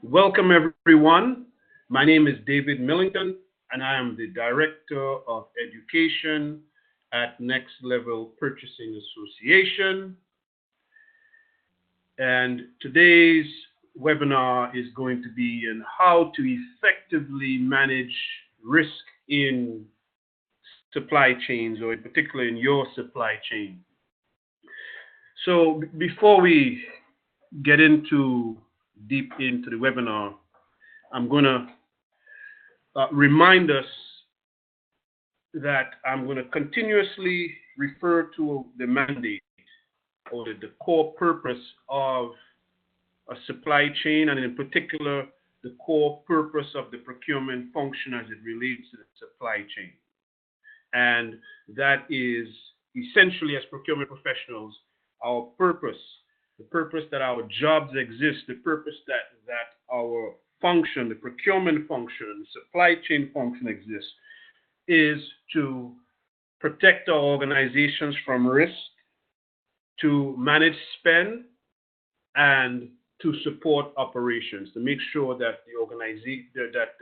Welcome, everyone. My name is David Millington, and I am the Director of Education at Next Level Purchasing Association. And today's webinar is going to be on how to effectively manage risk in supply chains, or in particular in your supply chain. So before we get deep into the webinar, I'm going to remind us that I'm going to continuously refer to the mandate or the core purpose of a supply chain, and in particular, the core purpose of the procurement function as it relates to the supply chain. And that is essentially, as procurement professionals, our purpose, the purpose that our jobs exist, the purpose that our function, the procurement function, the supply chain function exists, is to protect our organizations from risk, to manage spend, and to support operations, to make sure that the organization, that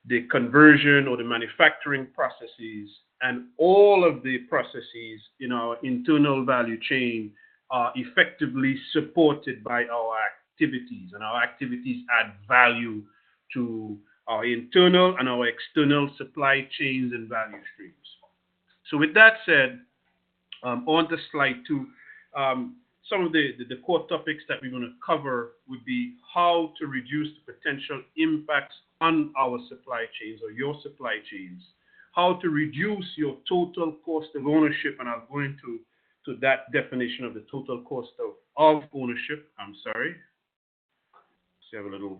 the conversion or the manufacturing processes and all of the processes in our internal value chain are effectively supported by our activities, and our activities add value to our internal and our external supply chains and value streams. So with that said, on to slide 2. Some of the core topics that we're going to cover would be how to reduce the potential impacts on our supply chains or your supply chains, how to reduce your total cost of ownership, and I'll go into that definition of the total cost of ownership. I'm sorry. Let's have a little,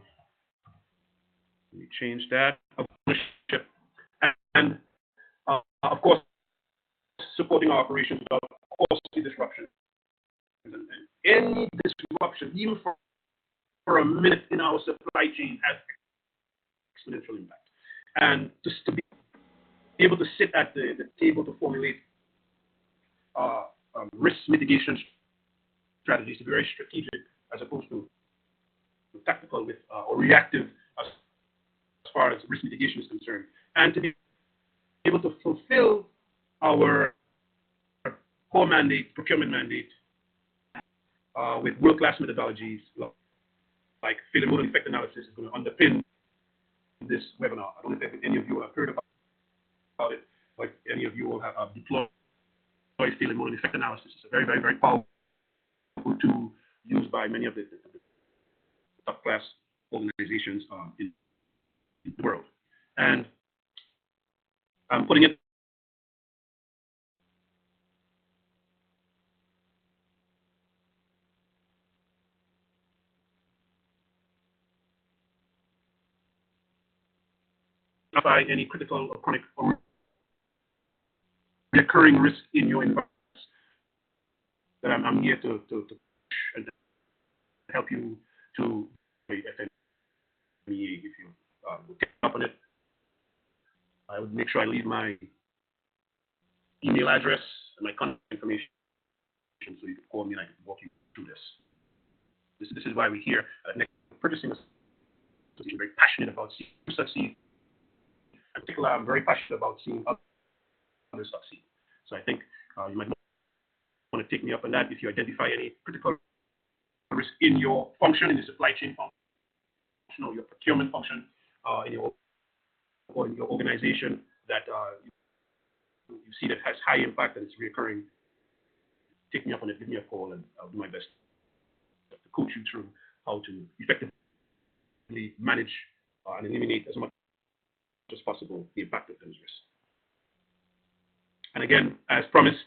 let me change that, of ownership, and of course, supporting our operations without costly disruption. And any disruption, even for a minute in our supply chain, has exponential impact. And just to be able to sit at the table to formulate risk mitigation strategies, to be very strategic as opposed to tactical or reactive as far as risk mitigation is concerned, and to be able to fulfill our core mandate, procurement mandate, with world-class methodologies like failure mode effect analysis is going to underpin this webinar. I don't know if any of you have heard about it, or if any of you will have deployed failure mode effect analysis. It's a very, very, very powerful tool used by many of the top-class organizations in the world. And I'm putting it any critical or chronic or recurring risk in your environment. That I'm here to push and help you to FMEA. If you take up on it, I would make sure I leave my email address and my contact information so you can call me and I can walk you through this. This is why we're here at Next Purchasing Association. Very passionate about seeing you succeed. In particular, I'm very passionate about seeing others succeed. So I think you might want to take me up on that if you identify any critical risk in your function, in the supply chain function, or your procurement function, in your organization that you see that has high impact and it's recurring. Take me up on it, give me a call, and I'll do my best to coach you through how to effectively manage and eliminate as much as possible the impact of those risks. And again, as promised,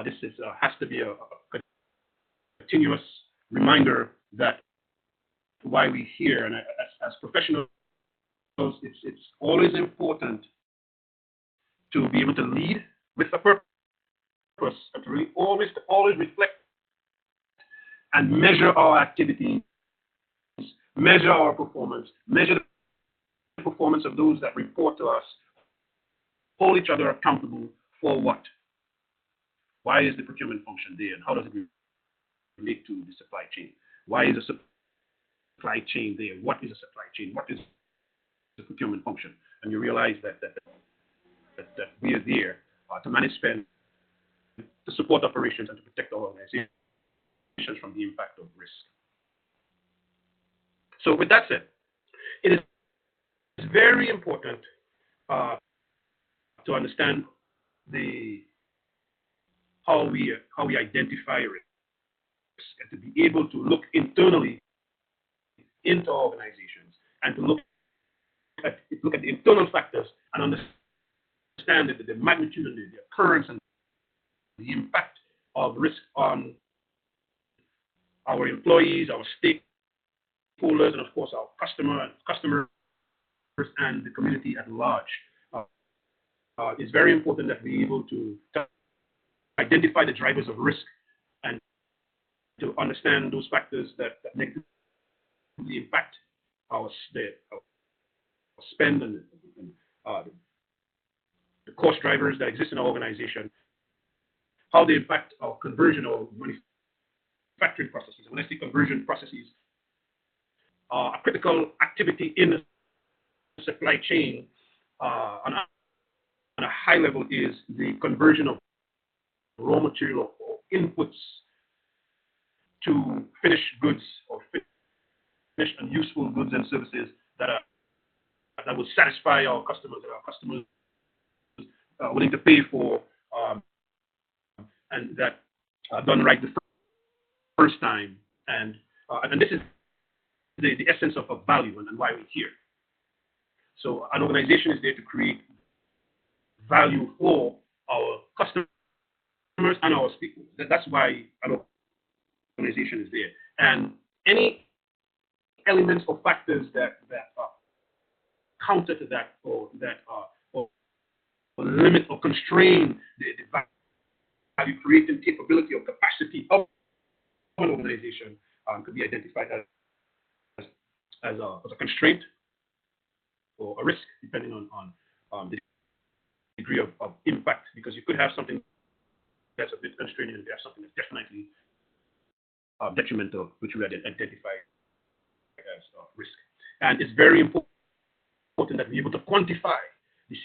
this has to be a continuous reminder that why we're here, and as professionals, it's always important to be able to lead with a purpose, and to really always reflect and measure our activities, measure our performance, measure the performance of those that report to us, hold each other accountable for what? Why is the procurement function there, and how does it relate to the supply chain? Why is the supply chain there. What is a supply chain? What is the procurement function? And you realize that we are there to manage spend, to support operations, and to protect our organizations from the impact of risk. So with that said, it is very important to understand how we identify risk, and to be able to look internally into organizations and to look at the internal factors and understand the magnitude and the occurrence and the impact of risk on our employees, our stakeholders, and of course our customers and the community at large. It's very important that we're able to identify the drivers of risk and to understand those factors that negatively impact our spend and the cost drivers that exist in our organization, how they impact our conversion or manufacturing processes. When I say conversion processes, a critical activity in the supply chain on a high level is the conversion of raw material or inputs to finished goods or finished and useful goods and services that will satisfy our customers, that our customers are willing to pay for, and that are done right the first time. And this is the essence of value and why we're here. So an organization is there to create value for our customers and our stakeholders. That's why an organization is there. And any elements or factors that counter to that or limit or constrain the value creating capability or capacity of an organization could be identified as a constraint or a risk, depending on the degree of impact, because you could have something that's a bit constraining and you have something that's definitely detrimental, which we identify as risk. And it's very important that we're able to quantify the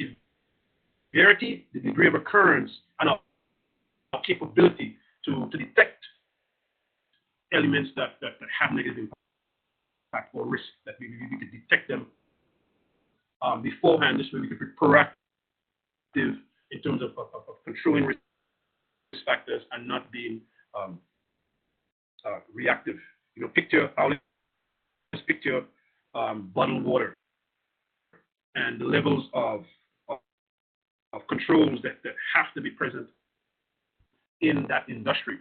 severity, the degree of occurrence, and our capability to detect elements that have negative impact or risk, that we can detect them beforehand. This way we can be proactive in terms of controlling risk factors and not being reactive. Picture bottled water and the levels of controls that have to be present in that industry.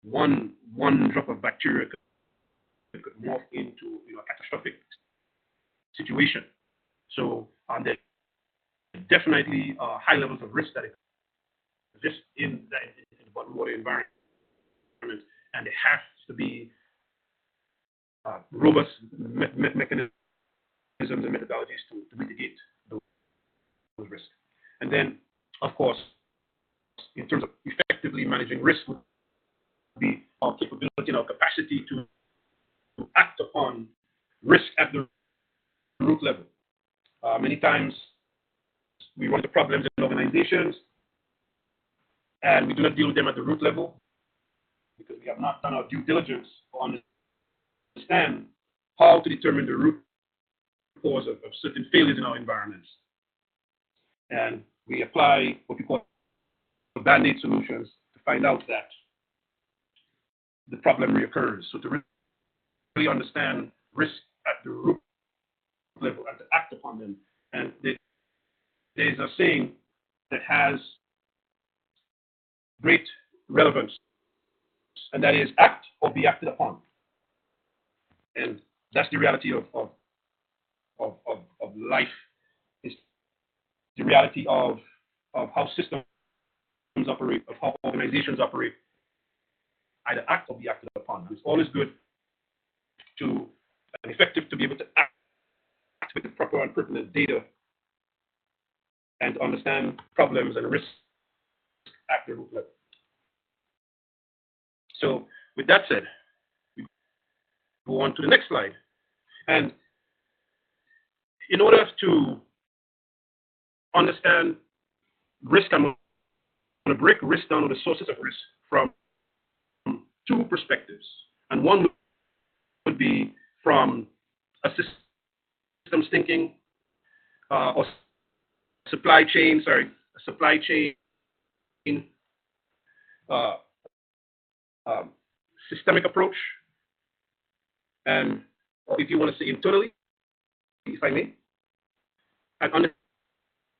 One drop of bacteria could morph into a catastrophic situation. So there are definitely high levels of risk that exist in the bottled water environment, and there has to be robust mechanisms and methodologies to mitigate those risks. And then, of course, in terms of effectively managing risk, would be our capability and our capacity to act upon risk at the root level. Many times we run into problems in organizations and we do not deal with them at the root level because we have not done our due diligence to understand how to determine the root cause of certain failures in our environments. And we apply what we call band-aid solutions to find out that the problem reoccurs. So to really understand risk at the root level and to act upon them. And there's a saying that has great relevance, and that is act or be acted upon. And that's the reality of life. It's the reality of how systems operate, of how organizations operate. Either act or be acted upon. It's always good and effective to be able to act with the proper and pertinent data and understand problems and risks at the root level. So, with that said, go on to the next slide. And in order to understand risk, I'm going to break risk down, or the sources of risk, from two perspectives. And one would be from a systems thinking or supply chain systemic approach, and or if you want to say internally, if I may, and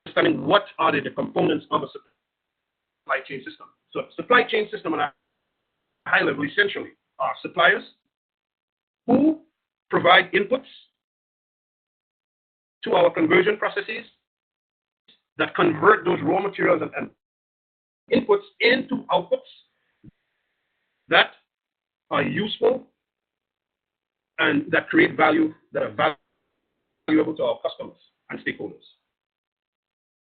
understanding what are the components of a supply chain system. So supply chain system on a high level essentially are suppliers who provide inputs to our conversion processes that convert those raw materials and inputs into outputs that are useful and that create value, that are valuable to our customers and stakeholders.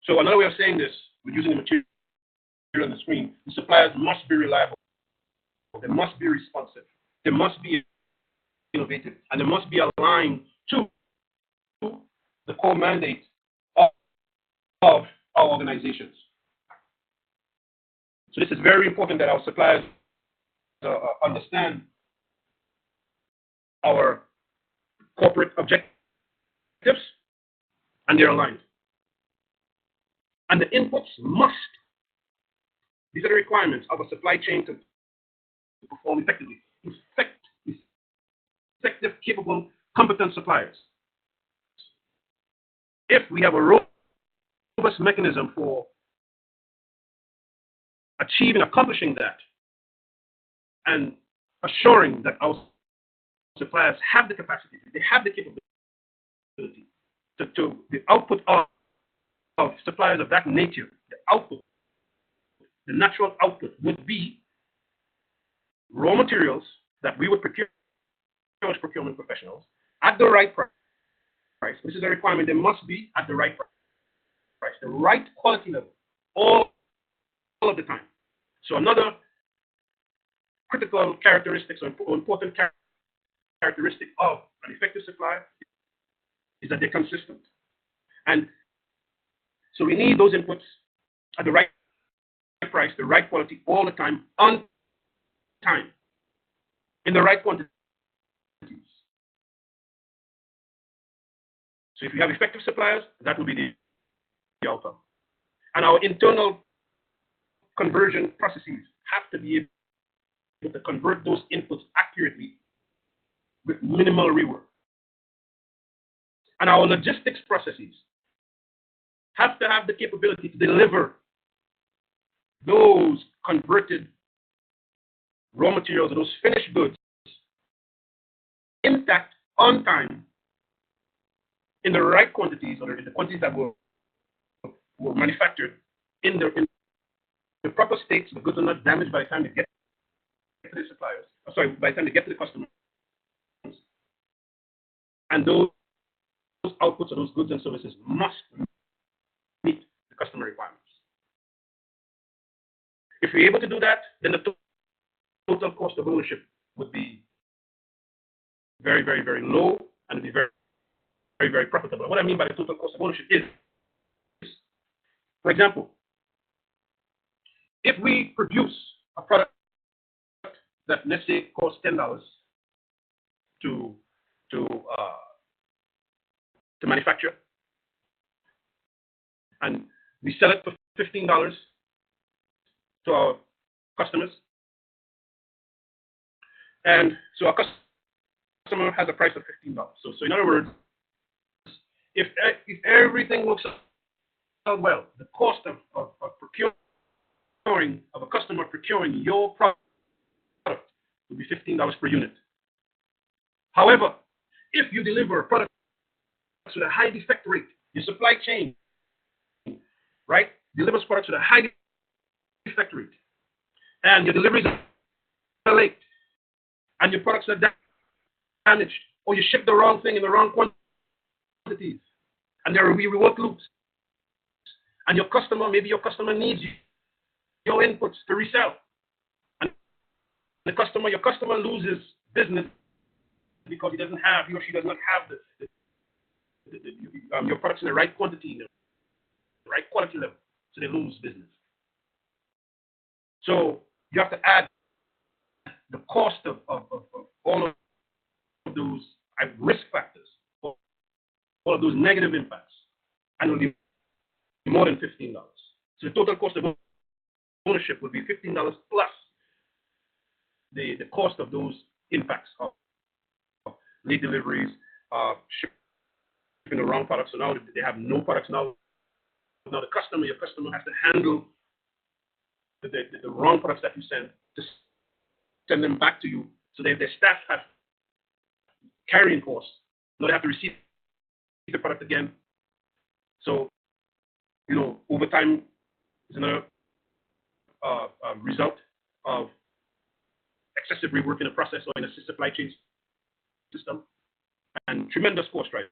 So another way of saying this, we're using the material on the screen, the suppliers must be reliable, they must be responsive, they must be innovative, and they must be aligned to the core mandate of our organizations. So this is very important that our suppliers understand our corporate objectives and they're aligned. And the inputs must, these are the requirements of a supply chain to perform effectively. Effective, capable, competent suppliers. If we have a robust mechanism for accomplishing that, and assuring that our suppliers have the capacity, they have the capability to the output of suppliers of that nature, the natural output would be raw materials that we would procure as procurement professionals at the right price. This is a requirement. They must be at the right price, the right quality level, all of the time. So another critical characteristics or important characteristic of an effective supplier is that they're consistent. And so we need those inputs at the right price, the right quality, all the time, on time, in the right quantities. So if we have effective suppliers, that will be the outcome. And our internal conversion processes have to be able to convert those inputs accurately with minimal rework. And our logistics processes have to have the capability to deliver those converted raw materials, those finished goods, intact, on time, in the right quantities, or in the quantities that were manufactured in the proper states. The goods are not damaged by the time they get to the suppliers. By the time they get to the customers. And those outputs of those goods and services must meet the customer requirements. If we're able to do that, then the total cost of ownership would be very, very, very low, and it'd be very, very, very profitable. What I mean by the total cost of ownership is, for example, if we produce a product that, let's say, costs $10 to manufacture, and we sell it for $15 to our customers, and so our customer has a price of $15. So in other words, if everything works out well, the cost of a customer procuring your product would be $15 per unit. However, if you deliver a product with a high defect rate, your supply chain, right, delivers products with a high defect rate, and your deliveries are late, and your products are damaged, or you ship the wrong thing in the wrong quantities, and there are rework loops, and your customer needs your inputs to resell, and your customer loses business because he or she does not have your products in the right quantity, the right quality level, so they lose business. So you have to add the cost of all of those risk factors, all of those negative impacts, and it will be more than $15. So the total cost of ownership would be $15 plus the cost of those impacts of late deliveries, shipping the wrong products. So now they have no products now. Now your customer has to handle the wrong products that you send to send them back to you. So their staff have carrying costs. Now they have to receive the product again. So, over time is another result of excessive rework in a process or in a supply chain system, and tremendous cost, right?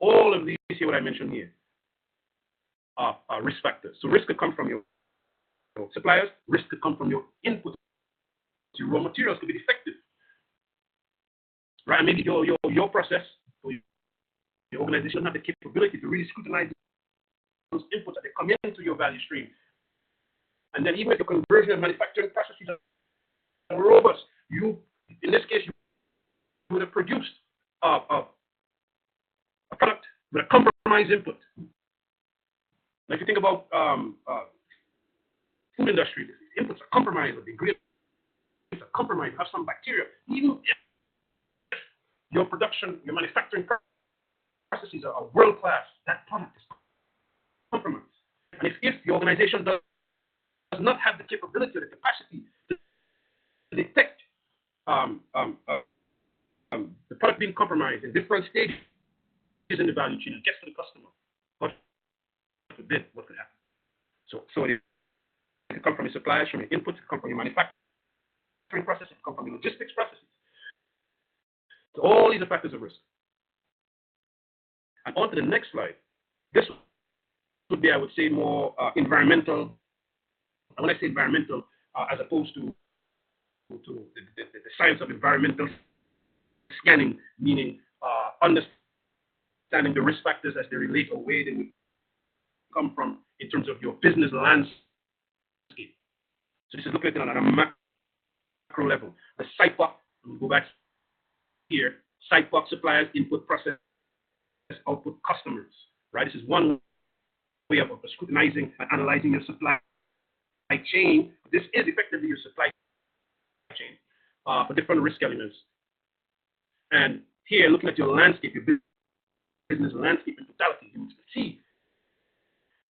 All of these here, what I mentioned here, are risk factors. So risk could come from your suppliers, risk could come from your input. Your raw materials could be defective, right? And maybe your process or your organization have the capability to really scrutinize those inputs that they come into your value stream. And then even if your conversion and manufacturing processes are robust, in this case, you would have produced a product with a compromised input. Now, if you think about food industry, the inputs are compromised, or the ingredients are compromised, have some bacteria. Even if your production, your manufacturing processes are world class, that product is compromised. And if the organization does not have the capability or the capacity to detect the product being compromised in different stages in the value chain, it gets to the customer, what could happen? So it could come from your suppliers, from your inputs, it could come from your manufacturing processes, it could come from your logistics processes. So all these are factors of risk. And on to the next slide. This would be, I would say, more environmental. And when I say environmental, as opposed to the science of environmental scanning, meaning understanding the risk factors as they relate or where they would come from in terms of your business landscape. So this is looking at it on a macro level. The SIPOC, we'll go back here, SIPOC, suppliers, input, process, output, customers, right? This is one way of scrutinizing and analyzing your supply chain. This is effectively your supply chain for different risk elements. And here, looking at your landscape, your business landscape in totality, you can see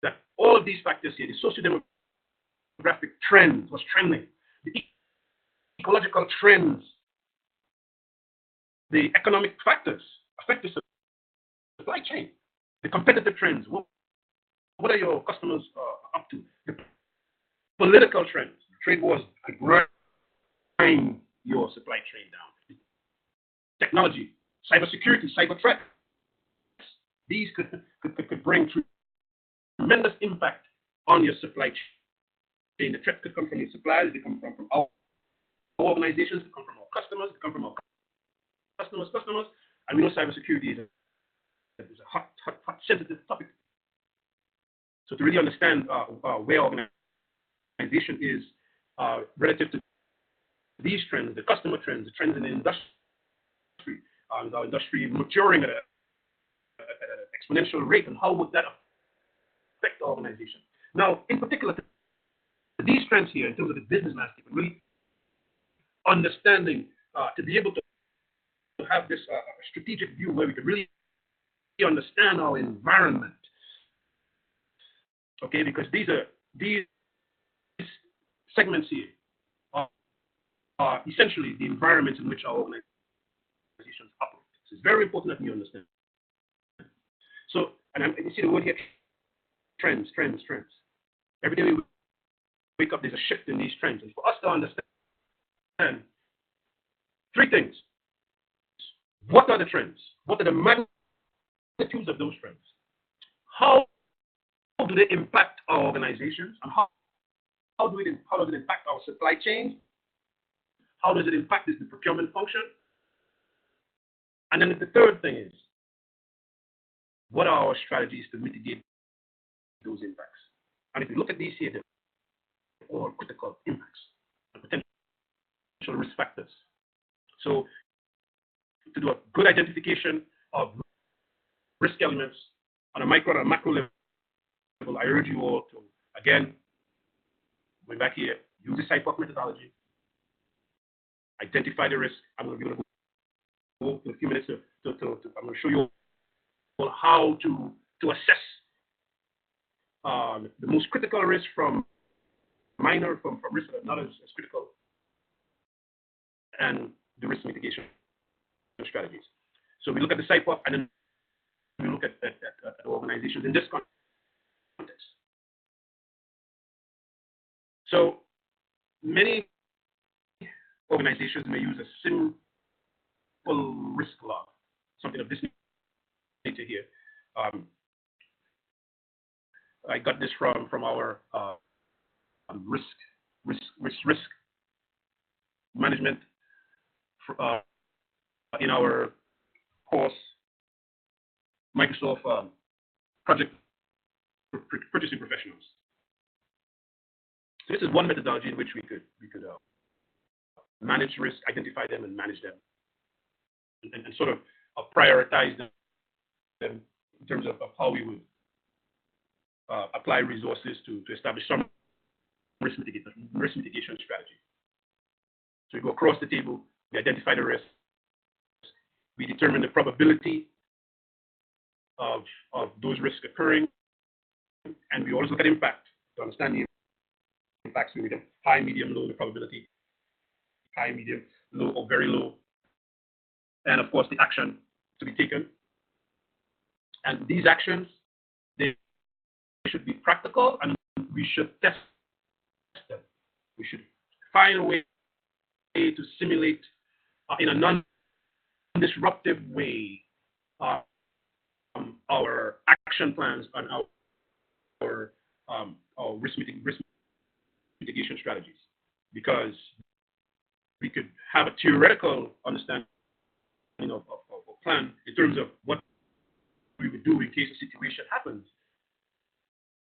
that all of these factors here, the socio-demographic trends, what's trending, the ecological trends, the economic factors affect the supply chain, the competitive trends. What are your customers up to? The political trends, trade wars could grind your supply chain down. Technology, cybersecurity, cyber threats. These could bring tremendous impact on your supply chain. The threats could come from your suppliers, they come from our organizations, they come from our customers, they come from our customers, and we know cybersecurity is a hot, sensitive topic. So to really understand where organization is relative to these trends, the customer trends, the trends in the industry, our industry maturing at an exponential rate, and how would that affect the organization? Now, in particular, these trends here, in terms of the business landscape, and really understanding to be able to have this strategic view where we can really understand our environment. Okay, because these segments here are essentially the environments in which our organizations operate. So it's very important that you understand. So, and you see the word here, trends. Every day we wake up, there's a shift in these trends. And for us to understand three things. What are the trends? What are the magnitudes of those trends? How do they impact our organizations? And how does it impact our supply chain? How does it impact the procurement function? And then the third thing is, what are our strategies to mitigate those impacts? And if you look at these here, they're all critical impacts and potential risk factors. So to do a good identification of risk elements on a micro and a macro level, I urge you all to, again, going back here, use the CYPOC methodology, identify the risk. I'm going to go in a few minutes I'm going to show you all how to assess the most critical risk from minor, from risk that are not as critical, and the risk mitigation strategies. So we look at the CYPOC, and then we look at organizations in this context. So many organizations may use a simple risk log, something of this nature here. I got this from our risk management in our course, Microsoft Project Purchasing Professionals. So this is one methodology in which we could manage risk, identify them, and manage them, and sort of prioritize them in terms of how we would apply resources to establish some risk mitigation strategy. So we go across the table, we identify the risk, we determine the probability of those risks occurring, and we always look at impact to understand the impacts. We get high, medium, low, the probability, high, medium, low, or very low, and of course the action to be taken. And these actions, they should be practical, and we should test them. We should find a way to simulate in a non-disruptive way our action plans and our risk mitigation strategies, because we could have a theoretical understanding of a plan in terms of what we would do in case a situation happens,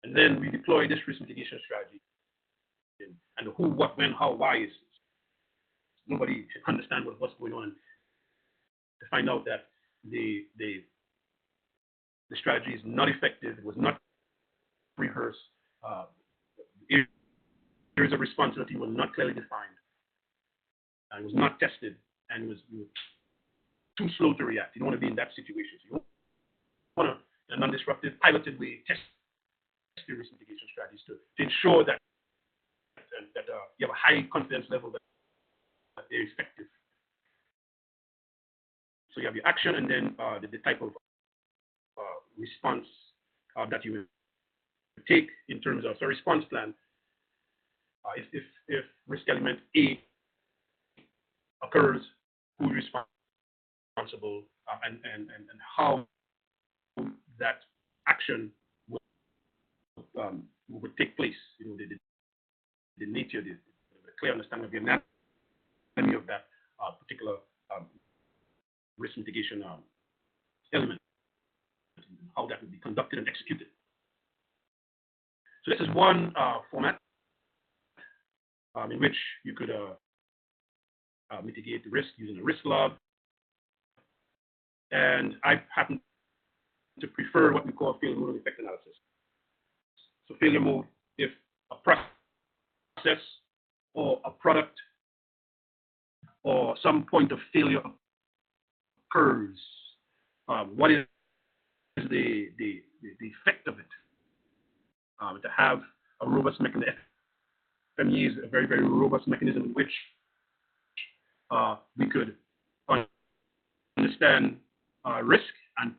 and then we deploy this risk mitigation strategy. And the who, what, when, how, why is nobody understand what's going on, to find out that the strategy is not effective, it was not rehearsed, areas of responsibility were not clearly defined, and it was not tested, and it was too slow to react. You don't want to be in that situation. So you want to, in a non-disruptive, piloted way, test your risk mitigation strategies to ensure that you have a high confidence level that they're effective. So you have your action, and then the type of response that you will take in terms of the response plan. If risk element A occurs, who is responsible, and how that action would take place. You know, the nature, the clear understanding of the anatomy of that particular risk mitigation element, how that would be conducted and executed. So this is one format in which you could mitigate the risk using a risk log. And I happen to prefer what we call failure mode and effect analysis. So failure mode, if a process or a product or some point of failure occurs, what is the effect of it? To have a robust mechanism. FMEA is a very, very robust mechanism in which we could understand risk and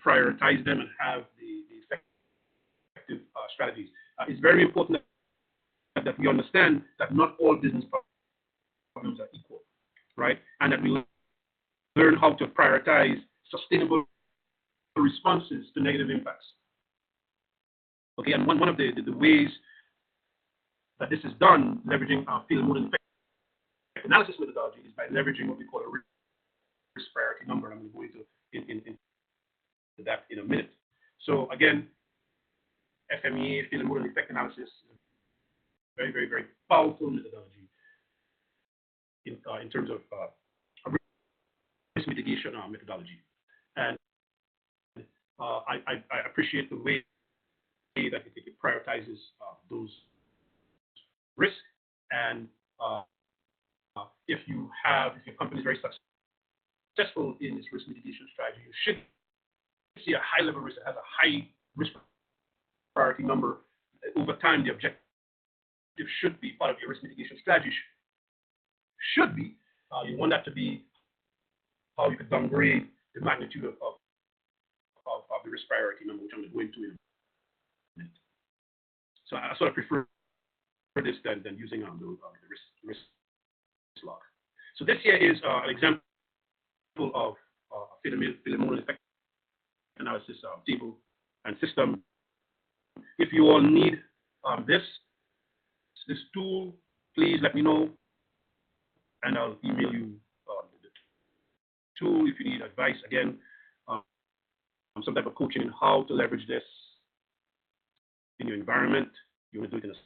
prioritize them and have the effective strategies. It's very important that we understand that not all business problems are equal, right? And that we learn how to prioritize sustainable responses to negative impacts. Okay, and one of the ways that this is done, leveraging our failure mode and effect analysis methodology, is by leveraging what we call a risk priority number, and I'm going to go into that in a minute. So again, FMEA, field and model effect analysis, very, very, very powerful methodology in terms of risk mitigation methodology. And I appreciate the way that it prioritizes those risks. And if your company is very successful in its risk mitigation strategy, you should see a high level risk that has a high risk priority number. Over time, the objective should be part of your risk mitigation strategy. Should be you want that to be how you could downgrade the magnitude of the risk priority number, which I'm going to go into in a minute. So I sort of prefer this than using the risk log. So this here is an example of field and model effect analysis table and system. If you all need this tool, please let me know, and I'll email you the tool if you need advice. Again, some type of coaching on how to leverage this in your environment. You want to do it in a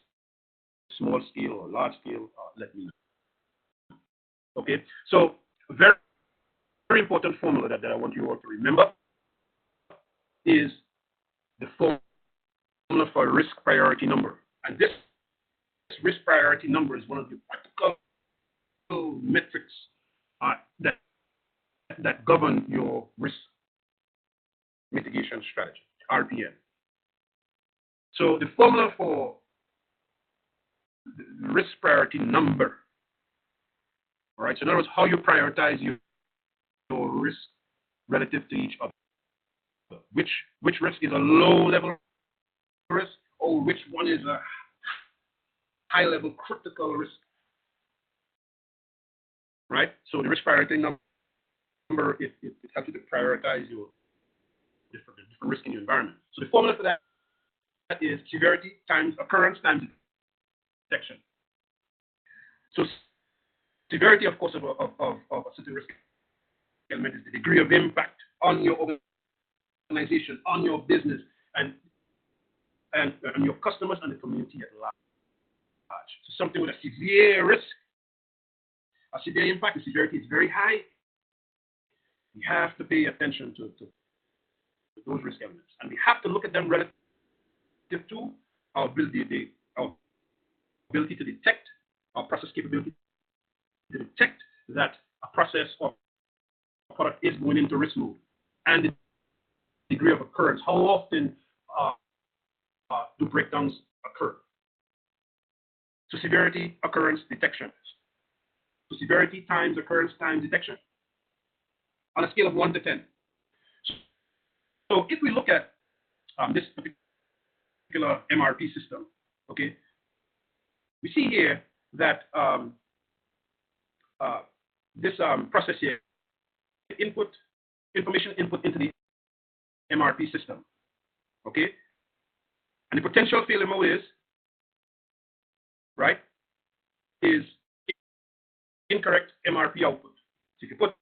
small scale or large scale, let me know. Okay, so very, very important formula that I want you all to remember is the formula for risk priority number. And this risk priority number is one of the practical metrics that govern your risk mitigation strategy, RPM. So the formula for the risk priority number, all right? So in other words, how you prioritize your risk relative to each other. Which risk is a low level risk, or which one is a high level critical risk, right? So the risk priority number, it helps you to prioritize your different risk in your environment. So the formula for that is severity times occurrence times detection. So severity, of course, of a certain risk element is the degree of impact on your organization, on your business, and your customers and the community at large. So something with a severe risk, a severe impact, the severity is very high. We have to pay attention to those risk elements, and we have to look at them relative to our ability to detect, our process capability to detect that a process or a product is going into risk mode, and the degree of occurrence. How often do breakdowns occur? So severity, occurrence, detection. So severity times occurrence times detection on a scale of 1 to 10. So if we look at this particular MRP system, okay, we see here that this process here, information input into the MRP system, okay, and the potential failure mode is incorrect MRP output. So if you put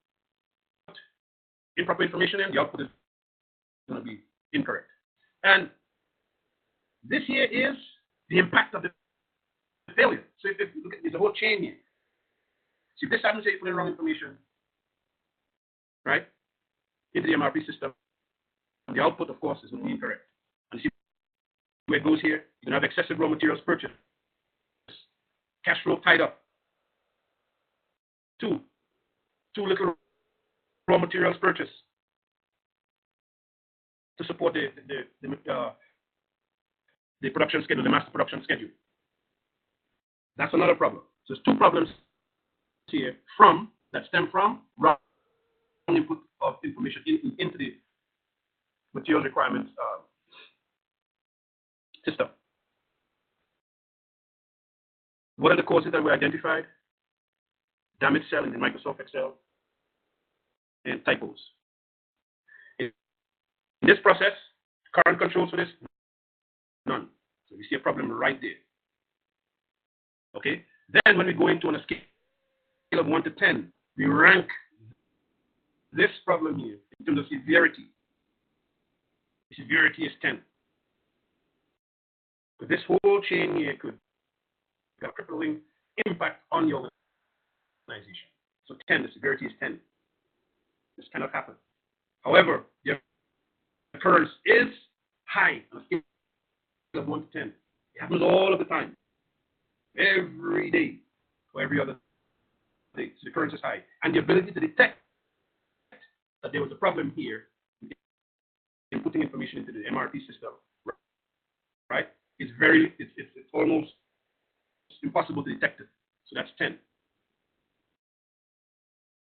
improper information in, the output is going to be incorrect. And this here is the impact of the failure. So if you look at, there's a whole chain here. So if this happens, you put in wrong information, right, into the MRP system, the output, of course, is going to be incorrect. And see where it goes here, you can have excessive raw materials purchased, cash flow tied up, too little raw materials purchased to support the production schedule, the master production schedule. That's another problem. So there's two problems here that stem from wrong input of information into the materials requirements system. What are the causes that were identified? Damaged cell in the Microsoft Excel and typos. In this process, current controls for this, none. So we see a problem right there. Okay? Then when we go into on a scale of 1 to 10, we rank this problem here, in terms of severity, the severity is 10. But this whole chain here could have a crippling impact on your organization. So 10, the severity is 10. This cannot happen. However, the occurrence is high on a scale of 1 to 10. It happens all of the time, every day or every other day. So the occurrence is high. And the ability to detect that there was a problem here in putting information into the MRP system, right, is it's almost impossible to detect it. So that's 10.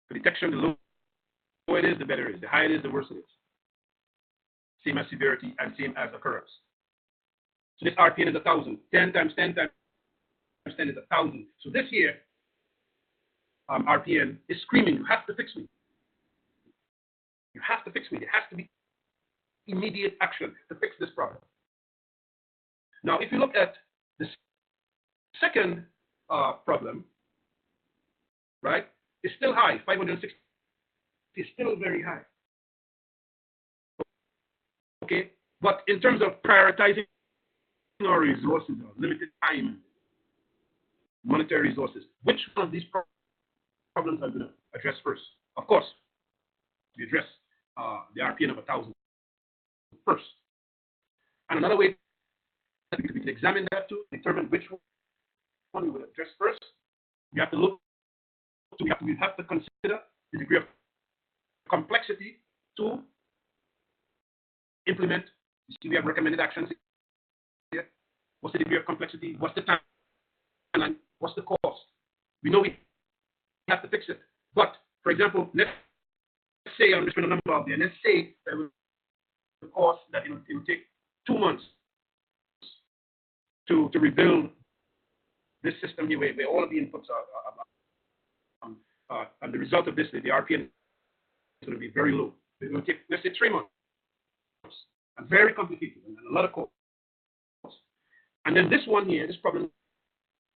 For detection, the lower it is, the better it is. The higher it is, the worse it is. Same as severity and same as occurrence. So this RPN is 1,000. 10 times 10 times 10 is 1,000. So this here, RPN is screaming, you have to fix me. You have to fix me. There has to be immediate action to fix this problem. Now, if you look at the second problem, right, it's still high. 560 is still very high. Okay, but in terms of prioritizing our resources, limited time, monetary resources, which one of these problems are going to address first? Of course, we address the RPN of 1,000 first. And another way that we can examine that to determine which one we would address first, we have to look. So we have to consider the degree of complexity to implement. You see, we have recommended actions here. What's the degree of complexity? What's the timeline? What's the cost? We know we have to fix it. But, for example, let's say, I'm just going to number out there, let's say that the cost that it will take 2 months to rebuild this system here where all of the inputs are and the result of this, the RPN is going to be very low. It will take, let's say, 3 months. And very complicated and a lot of costs. And then this one here, this problem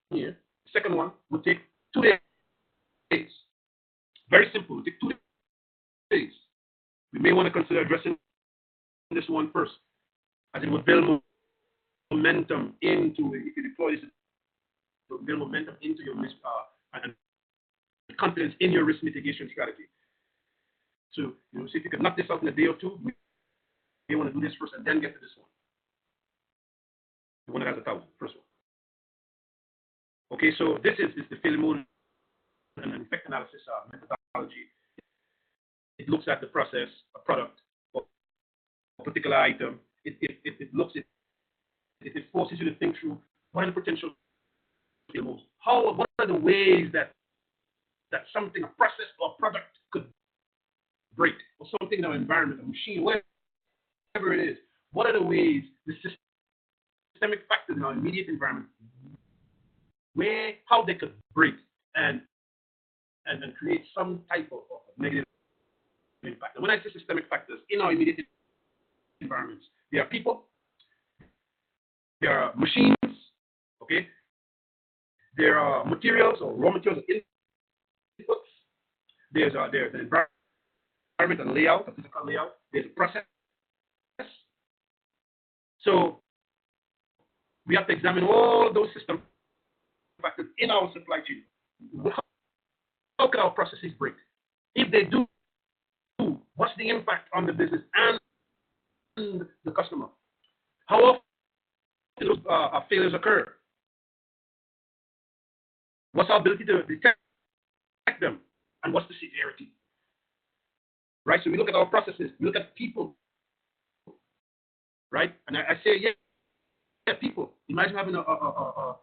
here, the second one would take 2 days. Very simple. It would take 2 days. We may want to consider addressing this one first, as it would build momentum into, if you deploy this, it will build momentum into your risk and confidence in your risk mitigation strategy. So, see if you can knock this out in a day or two. You want to do this first and then get to this one. The one that has 1,000, first one. Okay, so this is the failure mode and an effect analysis methodology. It looks at the process, a product, or a particular item. It looks at it forces you to think through what are the potential failure modes. What are the ways that something, a process or product could break, or something in our environment, a machine, whatever it is. What are the ways, the systemic factors in our immediate environment, how they could break and create some type of negative impact. And when I say systemic factors in our immediate environments, there are people, there are machines, okay, there are materials or raw materials, inputs, there's an environment and layout, a physical layout, there's a process. So we have to examine all those system factors in our supply chain. How can our processes break? If they do, what's the impact on the business and the customer? How often those failures occur? What's our ability to detect them? And what's the severity? Right? So we look at our processes, we look at people. Right? And I say, yeah, people. Imagine having a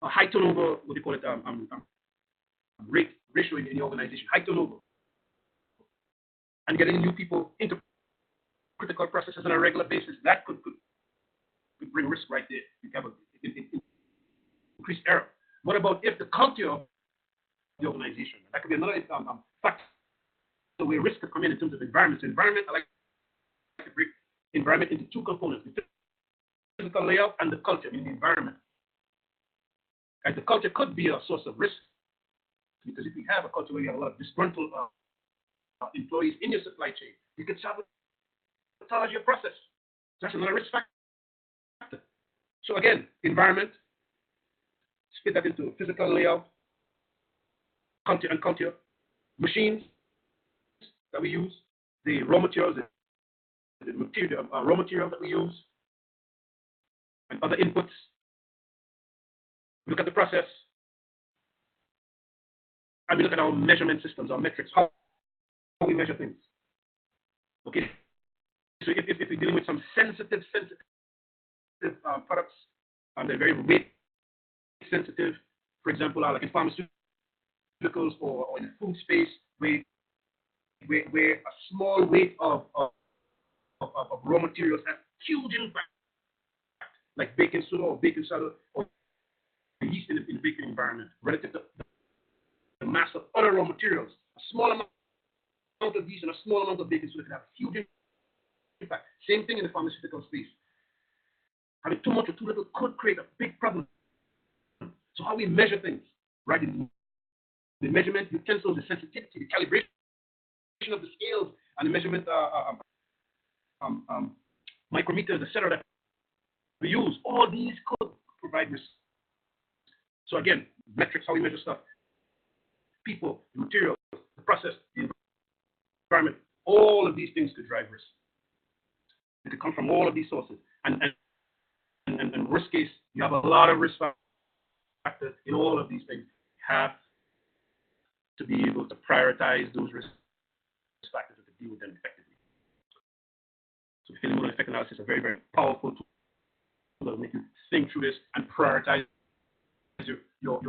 high turnover, what do you call it, rate ratio in the organization, high turnover. And getting new people into critical processes on a regular basis, that could bring risk right there. You have increased error. What about if the culture of the organization, that could be another factor where risk could come in terms of environment. So environment, I like to break environment into 2 components, the physical layout and the culture in the environment. And the culture could be a source of risk, because if we have a culture where you have a lot of disgruntled employees in your supply chain. You can sabotage your process. That's another risk factor. So again, environment, split that into physical layout, content and culture, machines that we use, the raw materials, raw materials that we use, and other inputs. We look at the process, and we look at our measurement systems, our metrics, how we measure things. Okay, so if we're dealing with some sensitive products, and they're very weight sensitive, for example, like in pharmaceuticals or in the food space, where a small weight of raw materials has huge impact, like baking soda or yeast in the baking environment, relative to the mass of other raw materials. A small amount of yeast and a small amount of baking soda can have a huge impact. Same thing in the pharmaceutical space. Having too much or too little could create a big problem. So how we measure things, right? The measurement utensils, the sensitivity, the calibration of the scales, and the measurement micrometers, etc. that we use, all these could provide risk. So again, metrics, how we measure stuff, people, the materials, the process, the environment, all of these things could drive risk. It could come from all of these sources. And worst case, you have a lot of risk factors in all of these things. You have to be able to prioritize those risk factors and to deal with them effectively. So feeling effect analysis is a very, very powerful tool that will make you think through this and prioritize your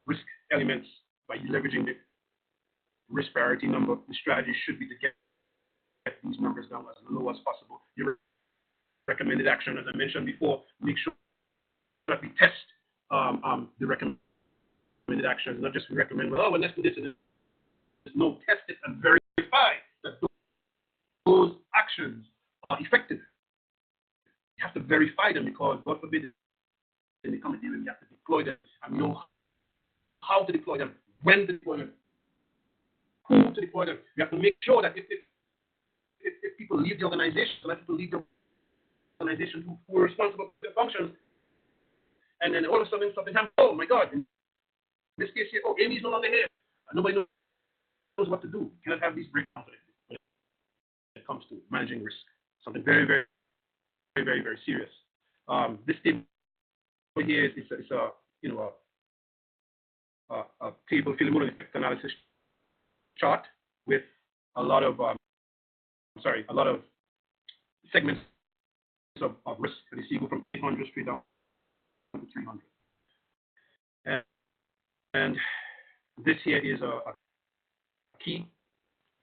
risk elements by leveraging the risk priority number. The strategy should be to get these numbers down as low as possible. Your recommended action, as I mentioned before, make sure that we test the recommended actions, not just we recommend, well, let's do this. No, test it and verify that those actions are effective. You have to verify them because, God forbid, in the committee, we have to deploy them and know how to deploy them, when to deploy them, who to deploy them. We have to make sure that if people leave the organization, let people leave the organization who are responsible for their functions, and then all of a sudden something happens. Oh my God! In this case here, Amy's no longer here. Nobody knows what to do. You cannot have these breakdowns when it comes to managing risk. Something very, very, very, very, very serious. This table here is a table filling effect analysis chart with a lot of segments of risk that you see go from 800 straight down to 300. And this here is a key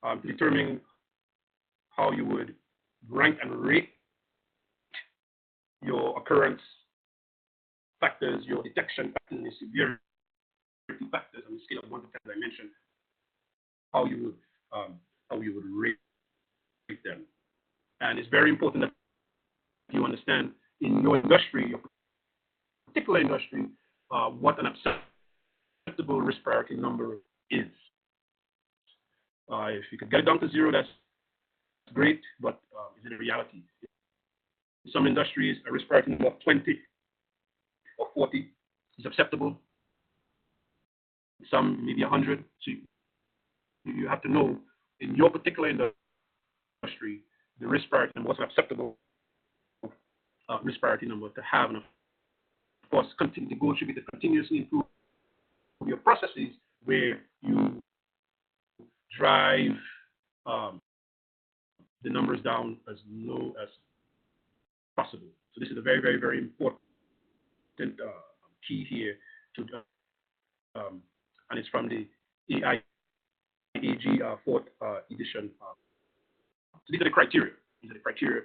to determining how you would rank and rate your occurrence factors, your detection factors, and your severity factors on the scale of 1 to 10 that I mentioned, how you would rate them. And it's very important that you understand in your industry, your particular industry, what an acceptable risk priority number is. If you could get it down to 0, that's great, but is it a reality? In some industries, a risk priority number of 20 or 40 is acceptable. Some maybe 100. So you have to know in your particular industry the risk priority number, what's an acceptable risk priority number to have, and of course, the goal should be to continuously improve your processes where you drive the numbers down as low as possible. So this is a very, very, very important key here to, and it's from the AIAG 4th edition. So these are the criteria. These are the criteria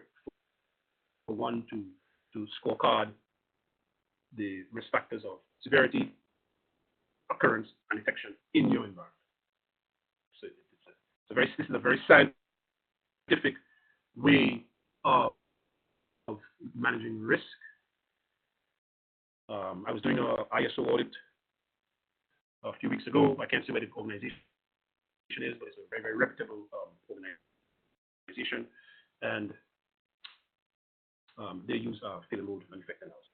for one to scorecard the risk factors of severity, occurrence, and detection in your environment. So this is a very scientific way of managing risk. I was doing an ISO audit a few weeks ago. I can't say where the organization is, but it's a very, very reputable organization, and they use failure mode and effect analysis.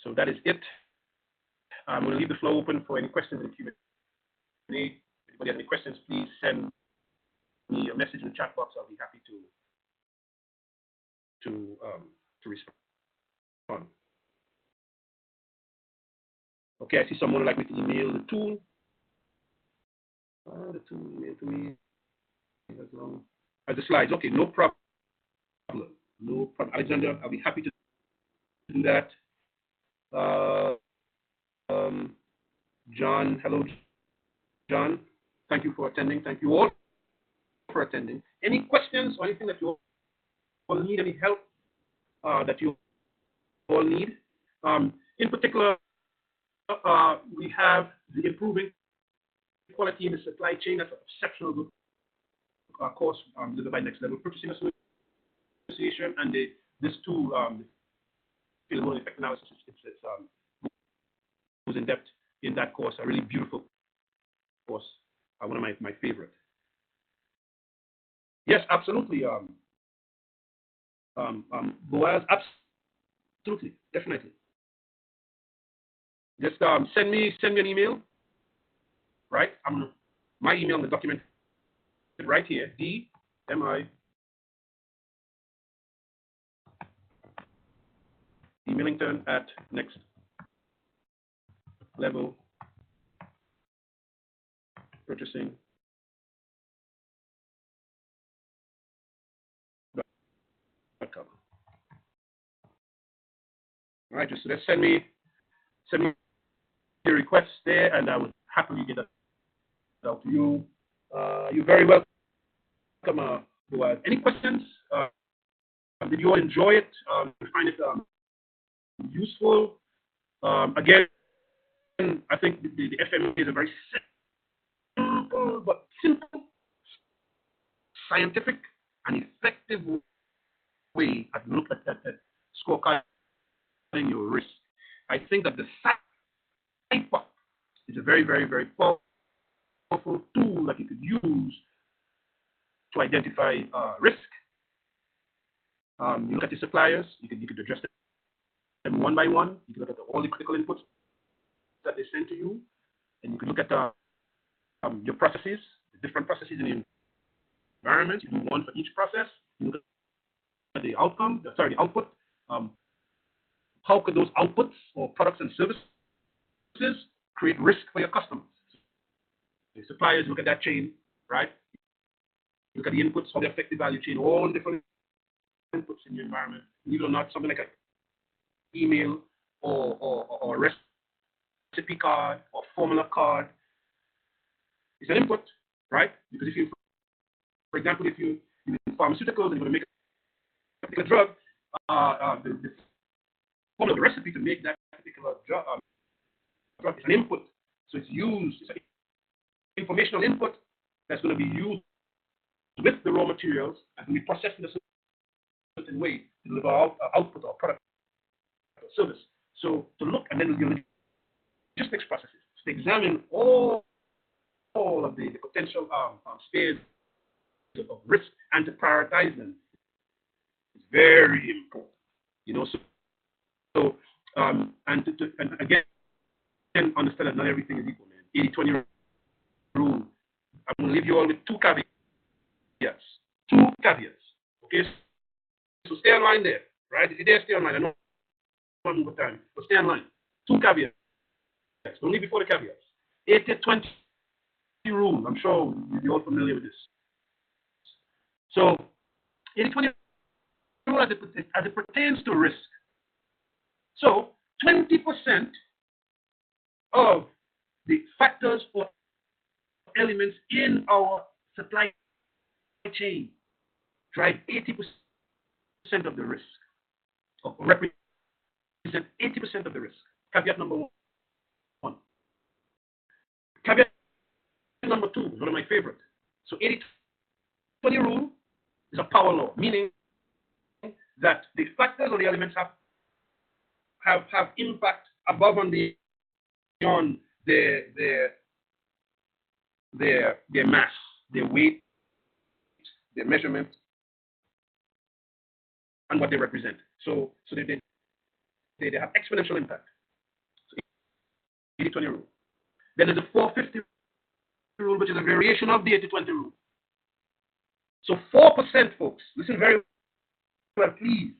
So that is it. I'm going to leave the floor open for any questions in the Q&A. If anybody has any questions, please send me a message in the chat box. I'll be happy to respond. Okay, I see someone would like me to email the tool. The tool email to me as long as the slides. Okay, no problem. No problem. Alexander, I'll be happy to do that. John, hello, John. Thank you for attending. Thank you all for attending. Any questions or anything that you all need, any help that you all need? In particular, we have the improving quality in the supply chain. That's an exceptional course delivered by Next Level Purchasing Association, and this tool, the failure mode effect analysis, goes in depth in that course. A really beautiful course, one of my favorite. Yes, absolutely. Boaz, absolutely, definitely. Just send me an email. Right, my email in the document right here. DMI Millington at Next Level Purchasing. .com. All right, just send me your requests there, and I would happily get that out to you. You're very welcome. Any questions? Did you all enjoy it? Did you find it useful? Again, I think the FMEA is a very simple, scientific, and effective way at look at scorecarding your risk. I think that the CIPA is a very, very, very powerful tool that you could use to identify risk. You look at your suppliers, you could address them one by one. You can look at all the critical inputs that they send to you, and you can look at your processes, the different processes in the environment. You do one for each process. You look at the outcome, the output. How could those outputs or products and services create risk for your customers? The suppliers, look at that chain, right? Look at the inputs, how they affect the value chain, all the different inputs in your environment. Believe it or not, something like an email or a recipe card or formula card is an input, right? Because if you, for example, if you in pharmaceuticals and you want to make a particular drug, the formula, the recipe to make that particular drug is an input. So it's used, it's an informational input that's going to be used with the raw materials and can be processed in a certain way to deliver output or product or service. So to look, and then the logistics processes, to examine all of the potential spheres of risk and to prioritize them is very important. You know, and again, understand that not everything is equal, man. 80-20 rule. I'm going to leave you all with two caveats. Okay? So stay online there, right? If you're there, stay online. I know I'm over time, but stay online. Two caveats. Don't leave before the caveats. 80-20 rule. I'm sure you're all familiar with this. So 80-20 rule as it pertains to risk. So 20% of the factors or elements in our supply chain drive 80% of the risk, or represent 80% of the risk. Caveat number one. Caveat number two is one of my favorite. So 80-20 rule is a power law, meaning that the factors or the elements have impact above and beyond the their mass, their weight, their measurement, and what they represent. So they have exponential impact. So 80-20 rule. Then there's the 450 rule, which is a variation of the 80-20 rule. So 4%, folks, listen very well, please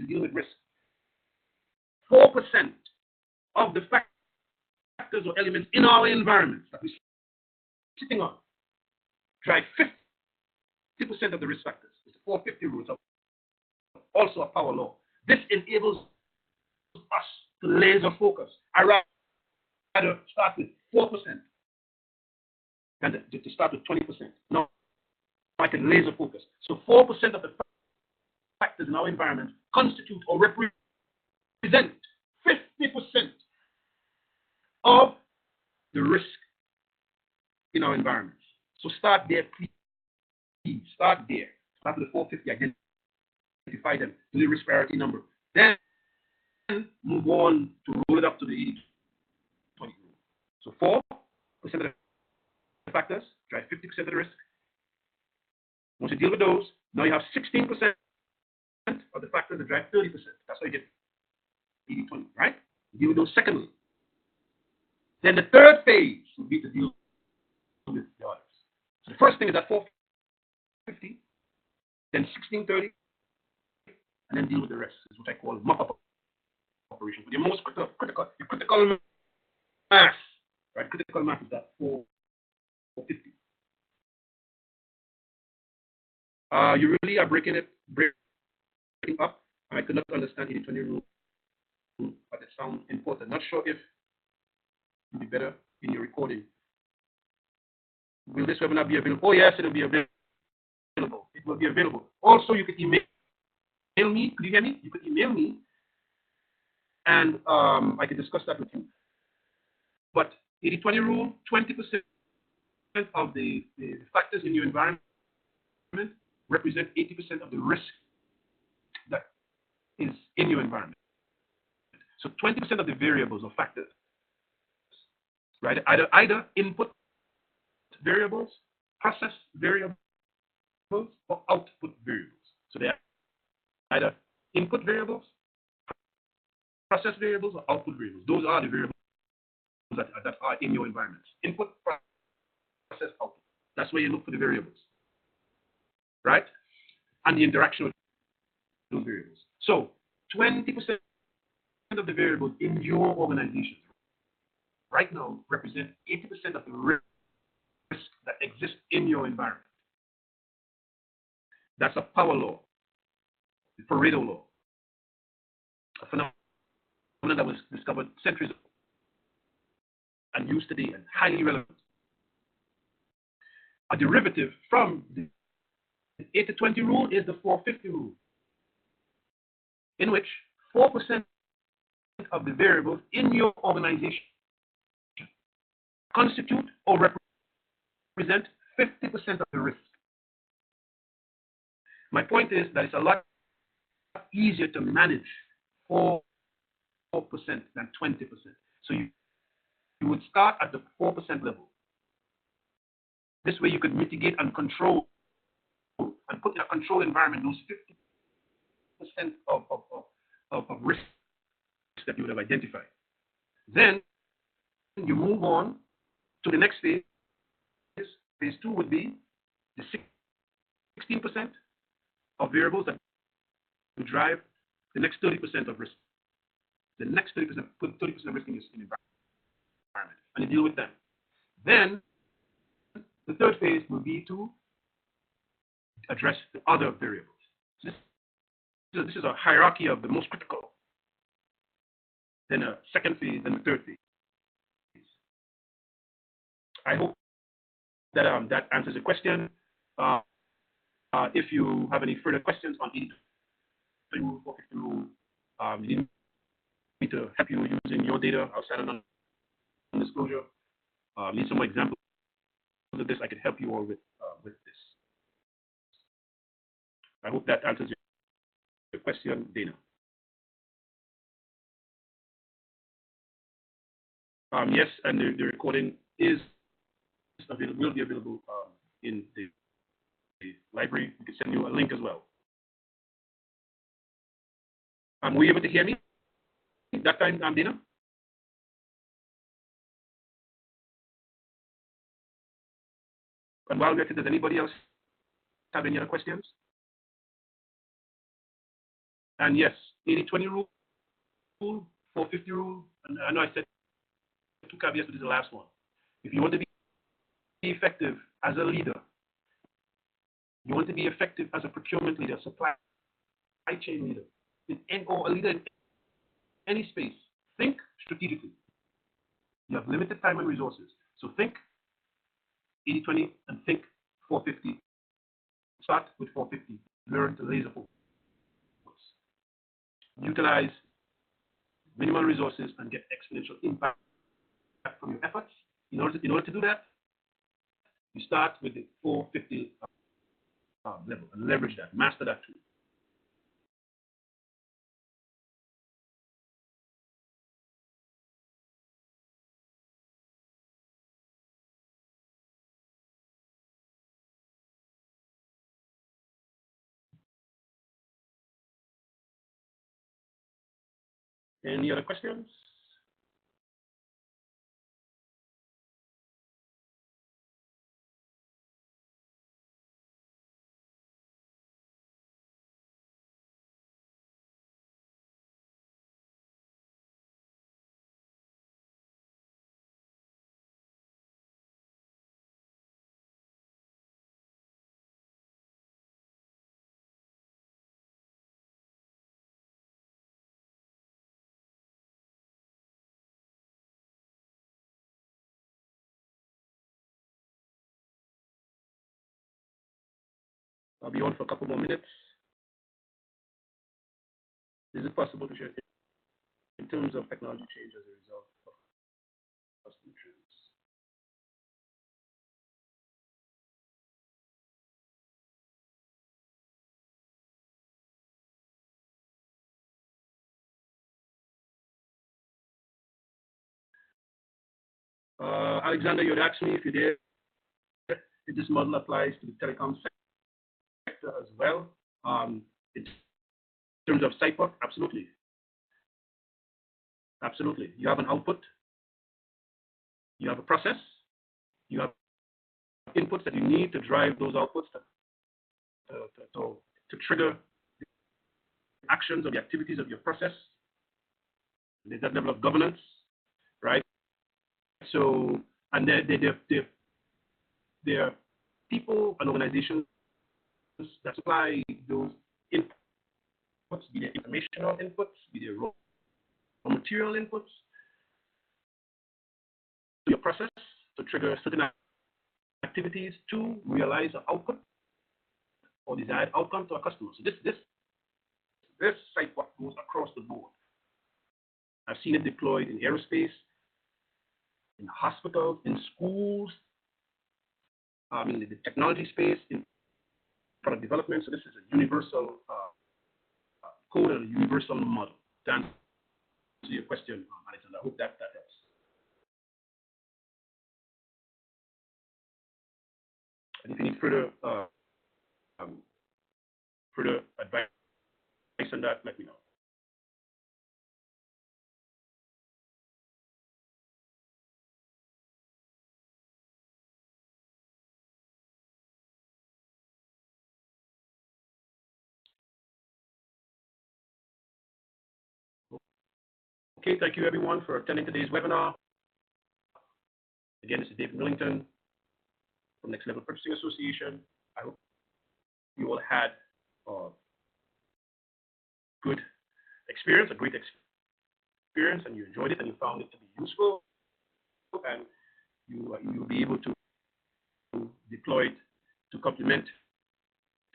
deal with risk. 4% of the factors or elements in our environments that we're sitting on drive 50% of the risk factors. It's the 450 rule. So also a power law. This enables us to laser focus. I rather start with 4% than to start with 20%. Now I can laser focus. So 4% of the factors in our environment constitute or represent 50% of the risk in our environments. So start there, please. Start there. Start with the 450, identify them, do the risk priority number. Then move on to roll it up to the 80-20 rule. So 4% of the factors drive 50% of the risk. Once you deal with those, now you have 16% of the factors that drive 30%. That's why you get 80-20, right? You deal with those secondly. Then the third phase would be to deal with the others. So the first thing is that 450, then 1630, and then deal with the rest. Is what I call mop-up operation. But your most critical mass, right? Critical mass is that 450. You really are breaking up. I could not understand 80-20 rule, but it sounds important. Not sure if it would be better in your recording. Will this webinar be available? Oh, yes, it will be available. It will be available. Also, you could email me. Could you hear me? You could email me, and I could discuss that with you. But 80-20 rule, 20% of the factors in your environment represent 80% of the risk that is in your environment. So 20% of the variables or factors, right? Either input variables, process variables, or output variables. So they are either input variables, process variables, or output variables. Those are the variables that are in your environments. Input, process, output. That's where you look for the variables, right? And the interaction with those variables. So 20% of the variables in your organization right now represent 80% of the risk that exists in your environment. That's a power law, the Pareto law, a phenomenon that was discovered centuries ago and used today and highly relevant. A derivative from the 80-20 rule is the 450 rule, in which 4% of the variables in your organization constitute or represent 50% of the risk. My point is that it's a lot easier to manage 4% than 20%. So you would start at the 4% level. This way you could mitigate and control and put in a controlled environment those 50% of risk that you would have identified. Then you move on to the next phase. Phase 2 would be the 16% of variables that will drive the next 30% of risk. The next 30%, put 30% of risk in the environment, and you deal with them. Then the third phase will be to address the other variables. So this is a hierarchy of the most critical. Then a second phase, then the third phase. I hope that that answers the question. If you have any further questions on 80-20 rule, 450 rule, you need me to help you using your data outside of non-disclosure. Need some more examples of this. I could help you all with this. I hope that answers your question, Dana. Yes, and the recording is will be available in the library. We can send you a link as well. Were you able to hear me that time, Dina? And while we're at it, does anybody else have any other questions? And yes, 80-20 rule, 450 rule, and I know I said 2 caveats, but this is the last one. If you want to be effective as a leader, you want to be effective as a procurement leader, supply chain leader, or a leader in any space, think strategically. You have limited time and resources, so think 80-20 and think 450. Start with 450. Learn to laser focus. Utilize minimal resources and get exponential impact from your efforts. In order to do that, you start with the 450 level and leverage that, master that tool. Any other questions? I'll be on for a couple more minutes. Is it possible to share in terms of technology change as a result of customer trends? Alexander, you'd ask me if you did, if this model applies to the telecom sector as well. In terms of cyber, absolutely. Absolutely. You have an output, you have a process, you have inputs that you need to drive those outputs to trigger the actions or the activities of your process. There's that level of governance, right? So, and there are people and organizations that supply those inputs, be they informational inputs, be they raw material inputs, to your process to trigger certain activities to realize an output or desired outcome to a customer. So this site work goes across the board. I've seen it deployed in aerospace, in hospitals, in schools, in the technology space, in product development. So this is a universal code and a universal model. To answer your question, Alexander, I hope that helps. And if you need further advice on that, let me know. Okay, thank you everyone for attending today's webinar. Again, this is David Millington from Next Level Purchasing Association. I hope you all had a good experience, a great experience, and you enjoyed it and you found it to be useful, and you will be able to deploy it to complement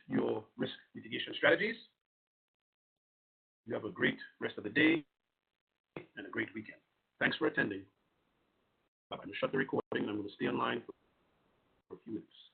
your risk mitigation strategies. You have a great rest of the day and a great weekend. Thanks for attending. I'm going to shut the recording and I'm going to stay online for a few minutes.